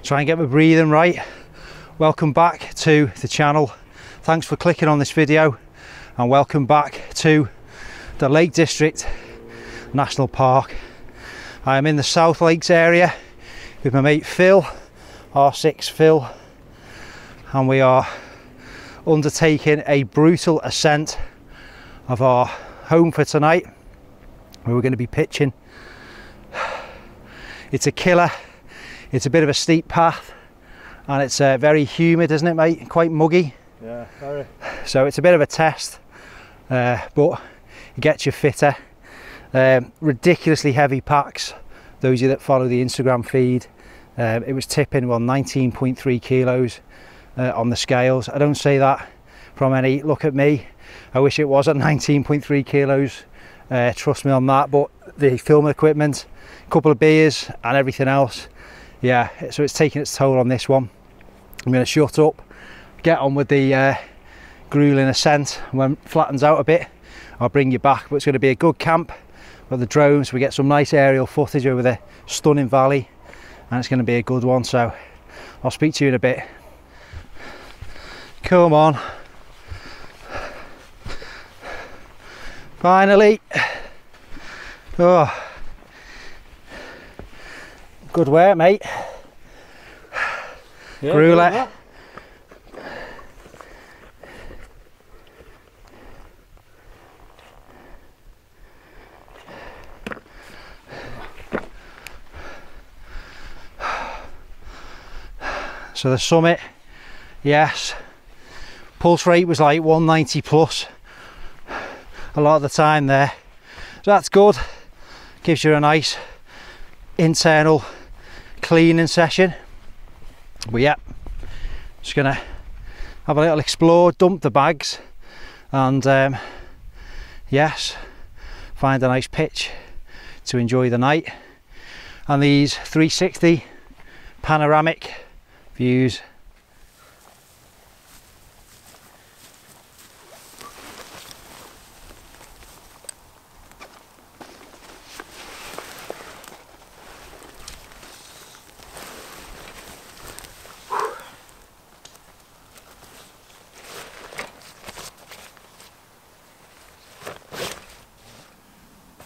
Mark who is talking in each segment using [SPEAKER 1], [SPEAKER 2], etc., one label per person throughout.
[SPEAKER 1] try and get my breathing right. Welcome back to the channel. Thanks for clicking on this video, and welcome back to the Lake District National Park. I am in the South Lakes area with my mate Phil, R6 Phil, and we are undertaking a brutal ascent of our home for tonight, where we're going to be pitching. It's a killer. It's a bit of a steep path, and it's very humid, isn't it, mate? Quite muggy.
[SPEAKER 2] Yeah, very.
[SPEAKER 1] So it's a bit of a test, but it gets you fitter. Ridiculously heavy packs. Those of you that follow the Instagram feed, it was tipping, well, 19.3 kilos on the scales. I don't say that from any look at me. I wish it was at 19.3 kilos. Trust me on that. But the filming equipment, a couple of beers and everything else, yeah, so it's taking its toll on this one. I'm going to shut up, get on with the grueling ascent. When it flattens out a bit, I'll bring you back. But it's going to be a good camp with the drones. We get some nice aerial footage over the stunning valley, and it's going to be a good one. So I'll speak to you in a bit. Come on. Finally. Oh, good work, mate.
[SPEAKER 2] Yeah,
[SPEAKER 1] Grueler. So the summit, yes, pulse rate was like 190 plus a lot of the time there, so that's good. Gives you a nice internal cleaning session. But yeah, just gonna have a little explore, dump the bags, and yes, find a nice pitch to enjoy the night. And these 360 panoramic views.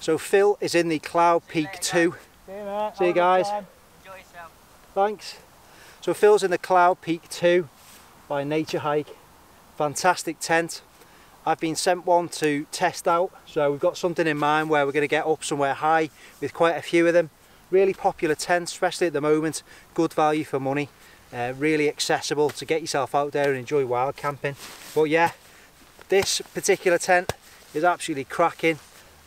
[SPEAKER 1] So Phil is in the Cloud Peak 2. See you guys.
[SPEAKER 3] Enjoy yourself.
[SPEAKER 1] Thanks. So Phil's in the Cloud Peak 2 by Nature Hike. Fantastic tent. I've been sent one to test out, so we've got something in mind where we're going to get up somewhere high with quite a few of them. Really popular tent, especially at the moment. Good value for money. Really accessible to get yourself out there and enjoy wild camping. But yeah, this particular tent is absolutely cracking.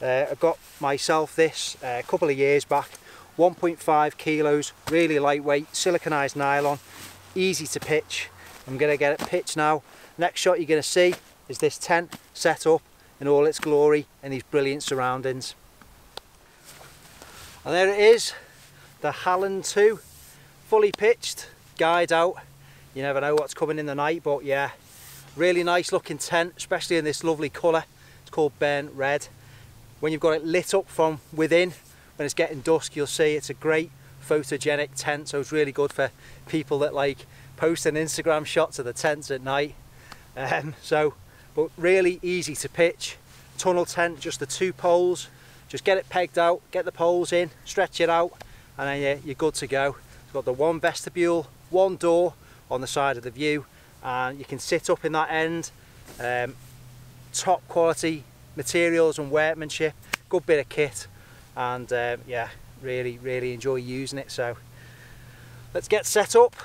[SPEAKER 1] I got myself this a couple of years back. 1.5 kilos, really lightweight, siliconized nylon, easy to pitch. I'm going to get it pitched now. Next shot you're going to see is this tent set up in all its glory and these brilliant surroundings. And there it is, the Halland 2, fully pitched, guide out. You never know what's coming in the night, but yeah, really nice looking tent, especially in this lovely colour. It's called burnt red. When you've got it lit up from within, when it's getting dusk, you'll see it's a great photogenic tent, so it's really good for people that like posting Instagram shots of the tents at night. But really easy to pitch. Tunnel tent, just the 2 poles. Just get it pegged out, get the poles in, stretch it out, and then you're good to go. It's got the 1 vestibule, 1 door on the side of the view, and you can sit up in that end. Top quality materials and workmanship, good bit of kit, and yeah, really enjoy using it. So let's get set up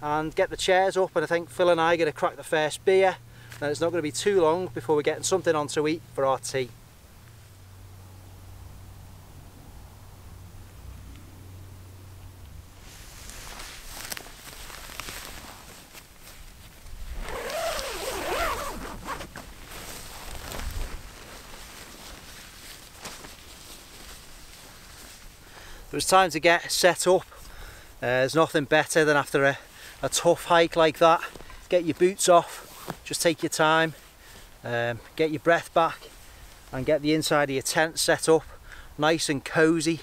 [SPEAKER 1] and get the chairs up, and I think Phil and I are going to crack the first beer, and it's not going to be too long before we're getting something on to eat for our tea. It was time to get set up. There's nothing better than after a tough hike like that, get your boots off, just take your time, get your breath back, and get the inside of your tent set up nice and cozy,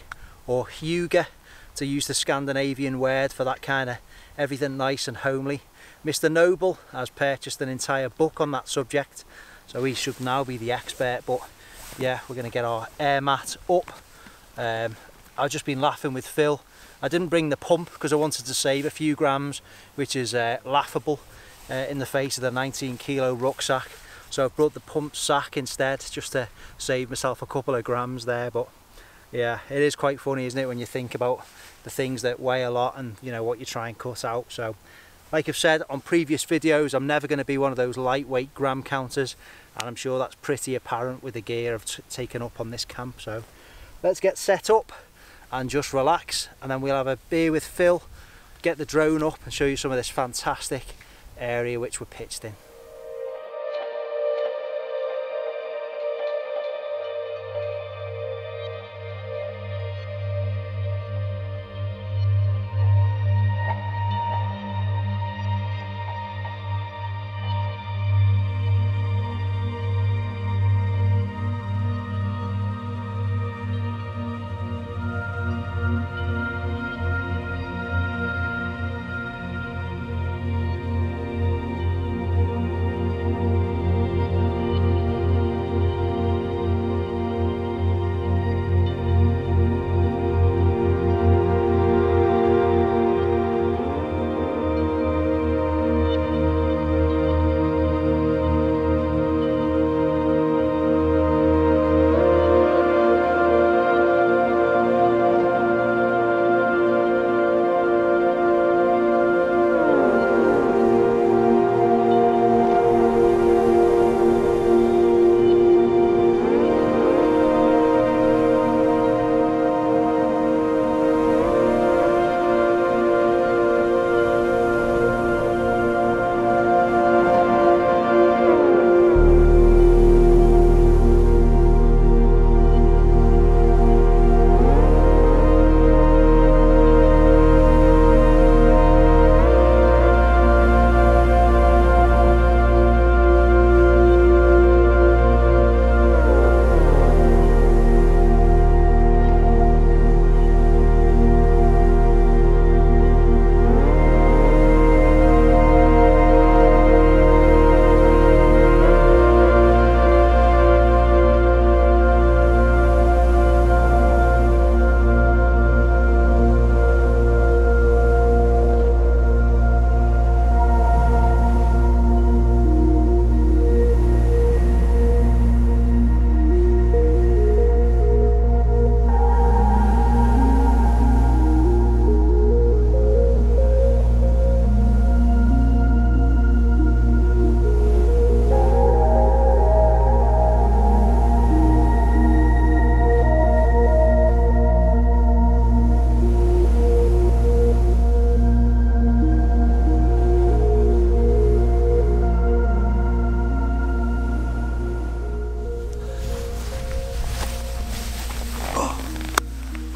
[SPEAKER 1] or hygge to use the Scandinavian word for that kind of everything nice and homely. Mr. Noble has purchased an entire book on that subject, so he should now be the expert. But yeah, we're going to get our air mat up. I've just been laughing with Phil. I didn't bring the pump because I wanted to save a few grams, which is laughable in the face of the 19 kilo rucksack. So I've brought the pump sack instead, just to save myself a couple of grams there. But yeah, it is quite funny, isn't it, when you think about the things that weigh a lot and you know what you try and cut out. So like I've said on previous videos, I'm never going to be one of those lightweight gram counters, and I'm sure that's pretty apparent with the gear I've taken up on this camp. So let's get set up and just relax, and then we'll have a beer with Phil, get the drone up and show you some of this fantastic area which we're pitched in.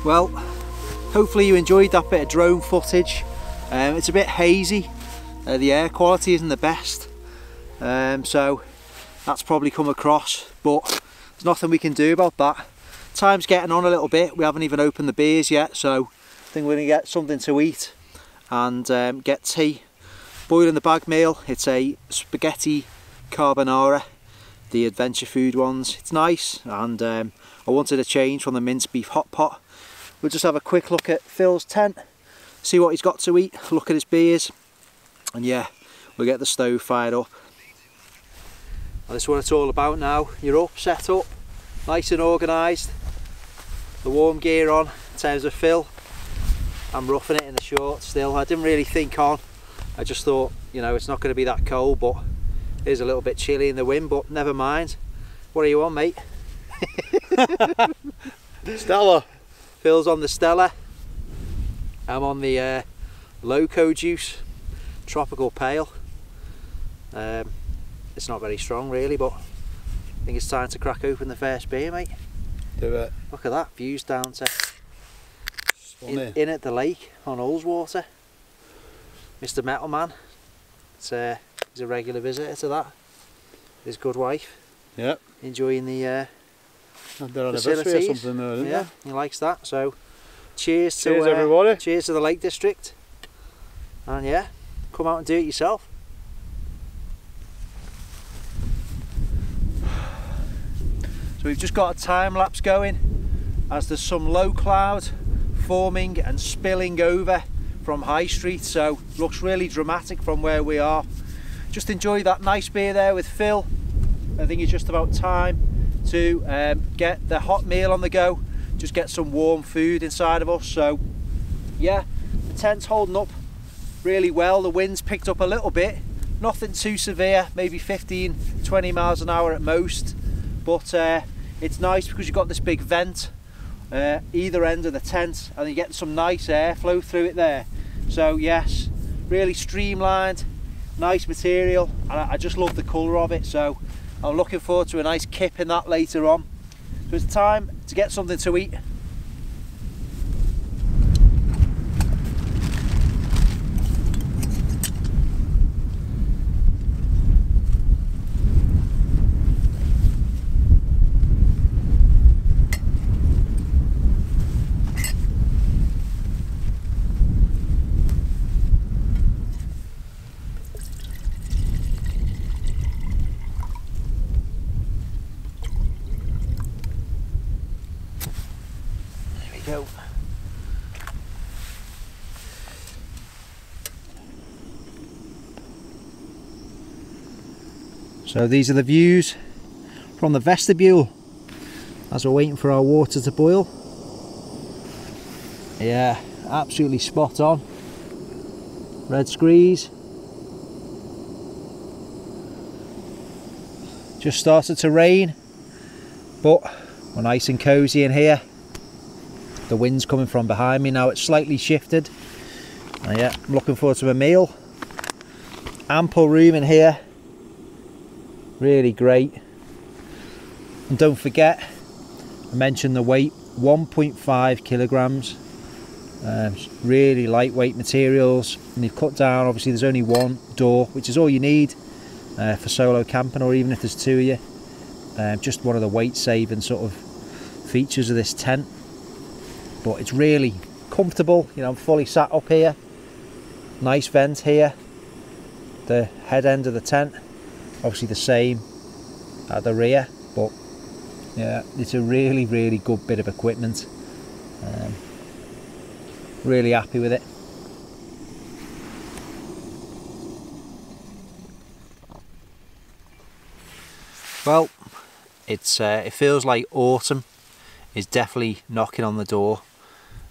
[SPEAKER 1] Well, hopefully you enjoyed that bit of drone footage. It's a bit hazy, the air quality isn't the best, so that's probably come across, but there's nothing we can do about that. Time's getting on a little bit, we haven't even opened the beers yet, so I think we're going to get something to eat and get tea. Boiling the bag meal, it's a spaghetti carbonara, the adventure food ones. It's nice, and I wanted a change from the minced beef hot pot. We'll just have a quick look at Phil's tent, see what he's got to eat, look at his beers, and yeah, we'll get the stove fired up. Well, this is what it's all about now. You're up, set up, nice and organised, the warm gear on. In terms of Phil, I'm roughing it in the shorts still. I didn't really think on, I just thought, you know, it's not going to be that cold, but it is a little bit chilly in the wind, but never mind. What are you on, mate?
[SPEAKER 2] Stella.
[SPEAKER 1] Phil's on the Stella. I'm on the Loco Juice Tropical Pale. It's not very strong really, but I think it's time to crack open the first beer, mate.
[SPEAKER 2] Do it.
[SPEAKER 1] Look at that, views down to in at the lake on Ullswater. Mr. Metalman, he's a regular visitor to that. His good wife.
[SPEAKER 2] Yep.
[SPEAKER 1] Enjoying the
[SPEAKER 2] their anniversary or something there, isn't
[SPEAKER 1] yeah,
[SPEAKER 2] there?
[SPEAKER 1] he likes that. So cheers
[SPEAKER 2] to
[SPEAKER 1] to
[SPEAKER 2] everybody.
[SPEAKER 1] Cheers to the Lake District. and yeah, come out and do it yourself. So we've just got a time lapse going as there's some low cloud forming and spilling over from High Street, so looks really dramatic from where we are. Just enjoy that nice beer there with Phil. I think it's just about time to get the hot meal on the go, just get some warm food inside of us. So yeah, the tent's holding up really well. The wind's picked up a little bit, nothing too severe, maybe 15-20 miles an hour at most, but it's nice because you've got this big vent either end of the tent and you get some nice airflow through it there. So yes, really streamlined, nice material, and I just love the colour of it, so I'm looking forward to a nice kip in that later on. So it's time to get something to eat. Go. So these are the views from the vestibule as we're waiting for our water to boil. Yeah, absolutely spot on. Red screes. Just started to rain, but we're nice and cosy in here. The wind's coming from behind me now, it's slightly shifted. Yeah, I'm looking forward to a meal. Ample room in here, really great. And don't forget, I mentioned the weight, 1.5 kilograms. Really lightweight materials, and you've cut down, obviously there's only one door, which is all you need for solo camping, or even if there's two of you. Just one of the weight saving sort of features of this tent. But it's really comfortable, you know, I'm fully sat up here. Nice vent here. The head end of the tent, obviously the same at the rear, but yeah, it's a really, really good bit of equipment. Really happy with it. Well, it feels like autumn is definitely knocking on the door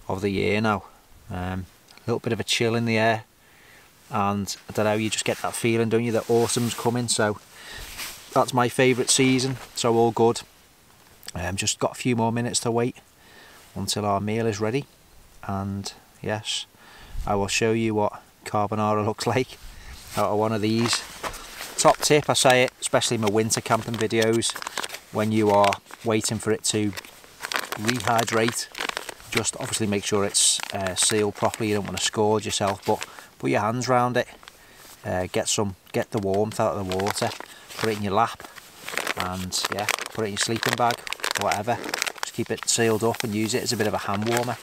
[SPEAKER 1] of the year now. A little bit of a chill in the air, and I don't know, you just get that feeling, don't you, that autumn's coming. So that's my favourite season, so all good. Just got a few more minutes to wait until our meal is ready, and yes, I will show you what carbonara looks like out of one of these. Top tip, I say it, especially in my winter camping videos, when you are waiting for it to rehydrate, just obviously make sure it's sealed properly. You don't want to scourge yourself, but put your hands around it, get the warmth out of the water, put it in your lap, and yeah, put it in your sleeping bag, whatever. Just keep it sealed up and use it as a bit of a hand warmer.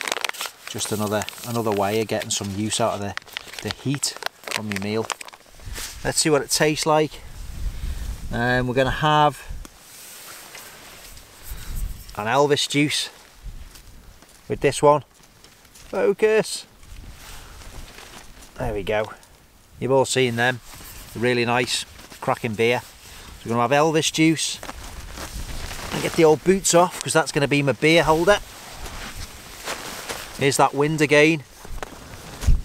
[SPEAKER 1] Just another way of getting some use out of the heat from your meal. Let's see what it tastes like. We're going to have an Elvis juice with this one. Focus. There we go. You've all seen them. Really nice, cracking beer. So we're going to have Elvis juice. And get the old boots off, because that's going to be my beer holder. Here's that wind again,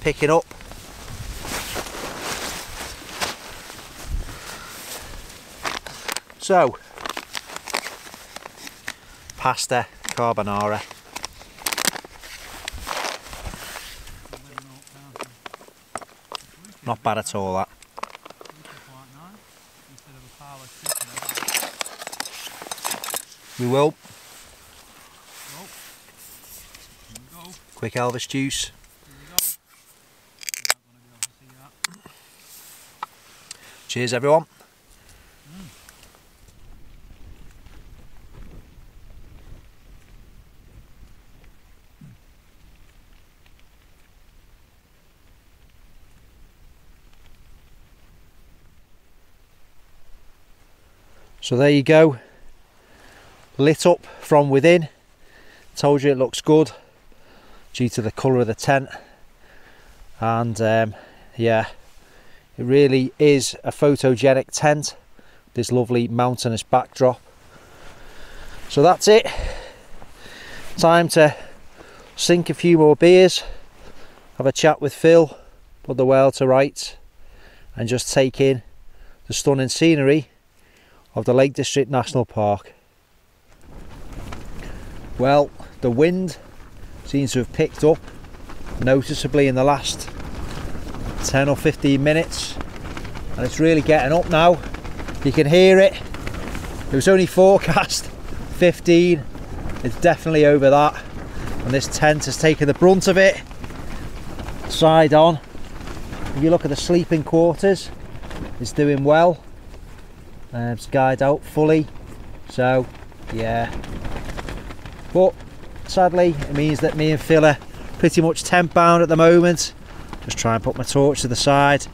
[SPEAKER 1] picking up. So, pasta carbonara. Not bad at all, that. We will. Quick Elvis juice. Cheers everyone. So there you go, lit up from within. Told you it looks good due to the colour of the tent, and yeah, it really is a photogenic tent, this lovely mountainous backdrop. So that's it, time to sink a few more beers, have a chat with Phil, put the world to rights, and just take in the stunning scenery of the Lake District National Park. Well, the wind seems to have picked up noticeably in the last 10 or 15 minutes, and it's really getting up now. You can hear it. It was only forecast 15, it's definitely over that, and this tent has taken the brunt of it. Side on, if you look at the sleeping quarters, it's doing well. It's guyed out fully, so yeah. But sadly, it means that me and Phil are pretty much tent bound at the moment. Just try and put my torch to the side.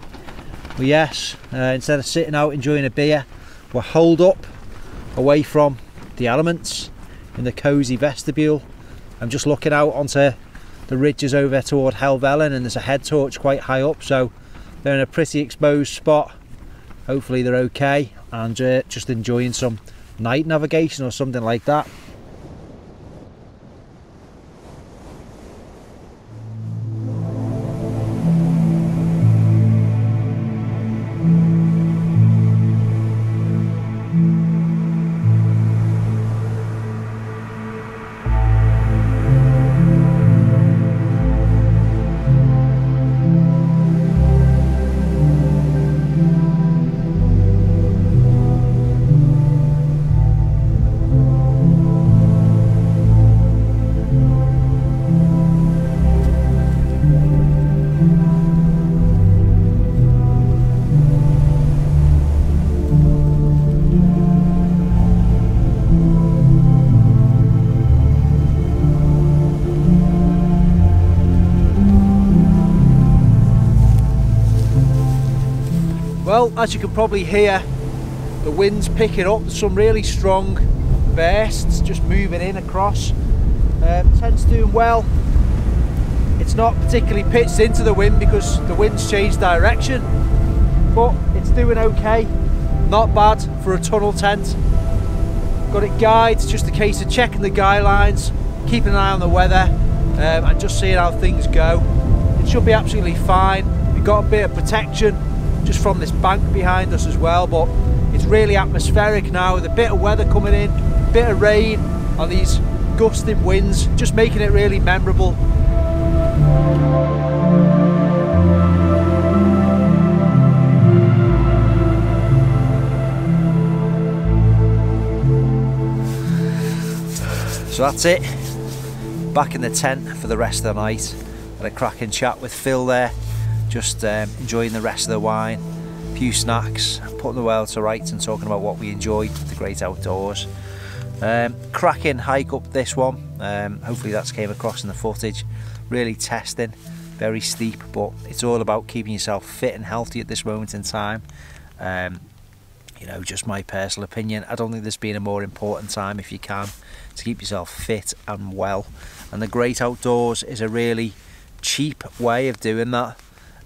[SPEAKER 1] But yes, instead of sitting out enjoying a beer, we're holed up away from the elements in the cosy vestibule. I'm just looking out onto the ridges over toward Helvellyn, and there's a head torch quite high up, so they're in a pretty exposed spot. Hopefully they're okay, and just enjoying some night navigation or something like that. Well, as you can probably hear, the wind's picking up. There's some really strong bursts just moving in across. Tent's doing well. It's not particularly pitched into the wind because the wind's changed direction, but it's doing okay. Not bad for a tunnel tent. Got it guyed, it's just a case of checking the guy lines, keeping an eye on the weather, and just seeing how things go. It should be absolutely fine. We've got a bit of protection just from this bank behind us as well, but it's really atmospheric now with a bit of weather coming in, a bit of rain and these gusting winds, just making it really memorable. So that's it, back in the tent for the rest of the night. Had a cracking chat with Phil there, just enjoying the rest of the wine, a few snacks, putting the world to rights and talking about what we enjoy, the great outdoors. Cracking hike up this one, hopefully that's came across in the footage. Really testing, very steep, but it's all about keeping yourself fit and healthy at this moment in time. You know, just my personal opinion, I don't think there's been a more important time, if you can, to keep yourself fit and well. And the great outdoors is a really cheap way of doing that.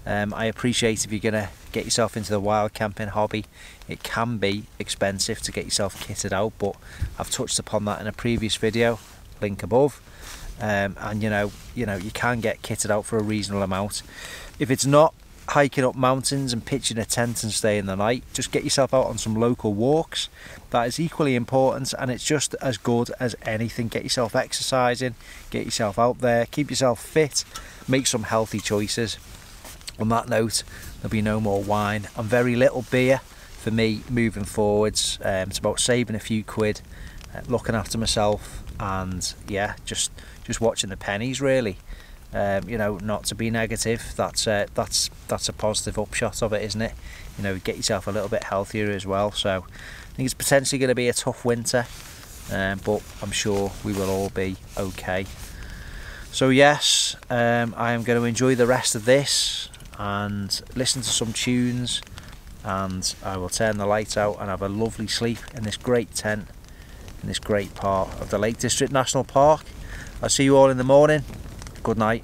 [SPEAKER 1] I appreciate if you're going to get yourself into the wild camping hobby, it can be expensive to get yourself kitted out, but I've touched upon that in a previous video, link above. And you know you can get kitted out for a reasonable amount. If it's not hiking up mountains and pitching a tent and staying the night, just get yourself out on some local walks. That is equally important, and it's just as good as anything. Get yourself exercising, get yourself out there, keep yourself fit, make some healthy choices. On that note, there'll be no more wine and very little beer for me moving forwards. It's about saving a few quid, looking after myself, and yeah, just watching the pennies really. You know, not to be negative, that's a positive upshot of it, isn't it? You know, get yourself a little bit healthier as well. So I think it's potentially going to be a tough winter, but I'm sure we will all be okay. So yes, I am going to enjoy the rest of this and listen to some tunes and I will turn the lights out and have a lovely sleep in this great tent in this great part of the Lake District National Park. I'll see you all in the morning. Good night.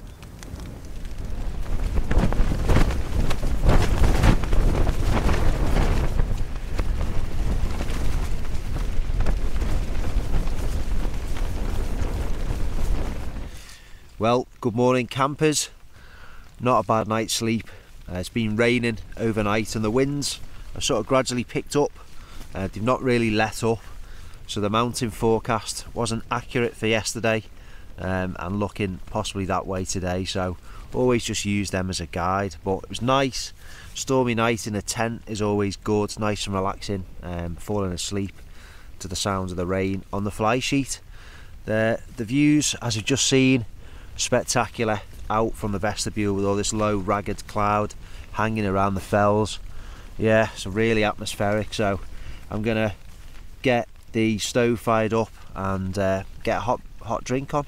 [SPEAKER 1] Well, good morning campers. Not a bad night's sleep. It's been raining overnight and the winds have sort of gradually picked up. They've not really let up, so the mountain forecast wasn't accurate for yesterday, and looking possibly that way today, so always just use them as a guide. But it was nice. Stormy night in a tent is always good, nice and relaxing, falling asleep to the sounds of the rain on the fly sheet. The views, as you've just seen, spectacular out from the vestibule with all this low ragged cloud hanging around the fells. Yeah, it's really atmospheric, so I'm gonna get the stove fired up and get a hot drink on.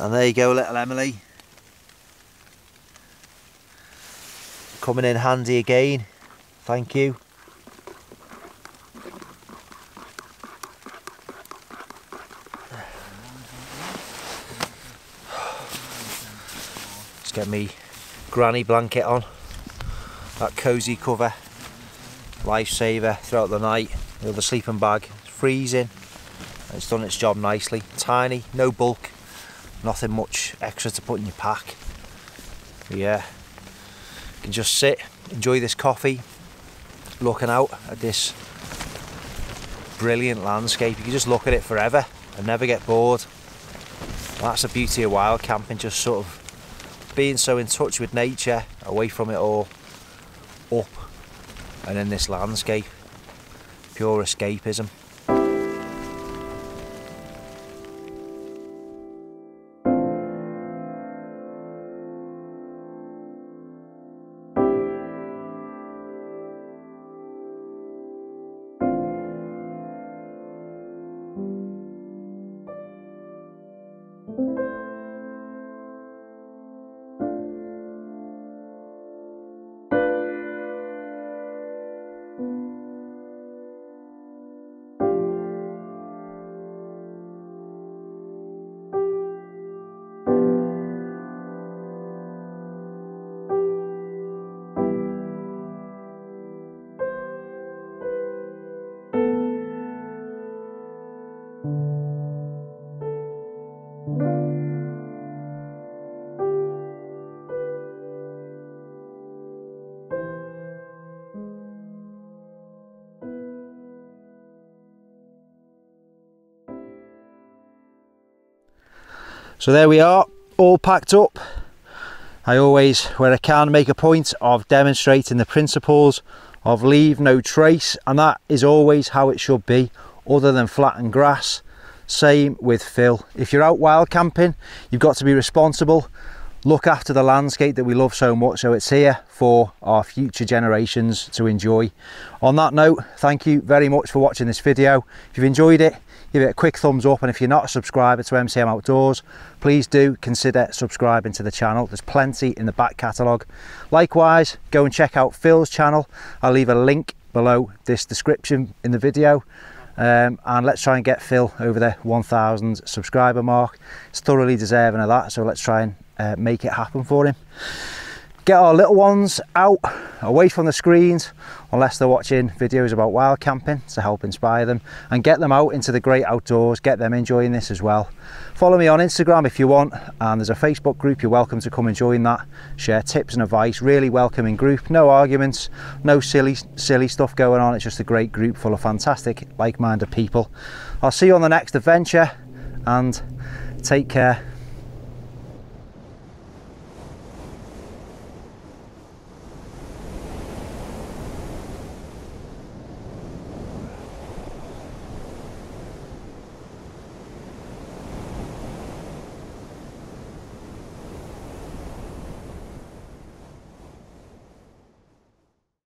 [SPEAKER 1] And there you go, little Emily. Coming in handy again. Thank you. Let's get me granny blanket on. That cosy cover. Lifesaver throughout the night. The other sleeping bag. It's freezing. It's done its job nicely. Tiny, no bulk. Nothing much extra to put in your pack. But yeah, you can just sit, enjoy this coffee, looking out at this brilliant landscape. You can just look at it forever and never get bored. That's the beauty of wild camping, just sort of being so in touch with nature, away from it all, up and in this landscape. Pure escapism. So there we are, all packed up. I always, where I can, make a point of demonstrating the principles of leave no trace, and that is always how it should be, other than flattened grass. Same with Phil. If you're out wild camping, you've got to be responsible, look after the landscape that we love so much, so it's here for our future generations to enjoy. On that note, thank you very much for watching this video. If you've enjoyed it, give it a quick thumbs up, and if you're not a subscriber to MCM Outdoors, please do consider subscribing to the channel. There's plenty in the back catalogue. Likewise, go and check out Phil's channel. I'll leave a link below this description in the video, and let's try and get Phil over the 1,000 subscriber mark. He's thoroughly deserving of that, so let's try and make it happen for him. get our little ones out, away from the screens, unless they're watching videos about wild camping, to help inspire them and get them out into the great outdoors, get them enjoying this as well. Follow me on Instagram if you want, and there's a Facebook group. You're welcome to come and join that, share tips and advice. Really welcoming group, no arguments, no silly stuff going on. It's just a great group full of fantastic like-minded people. I'll see you on the next adventure, and take care.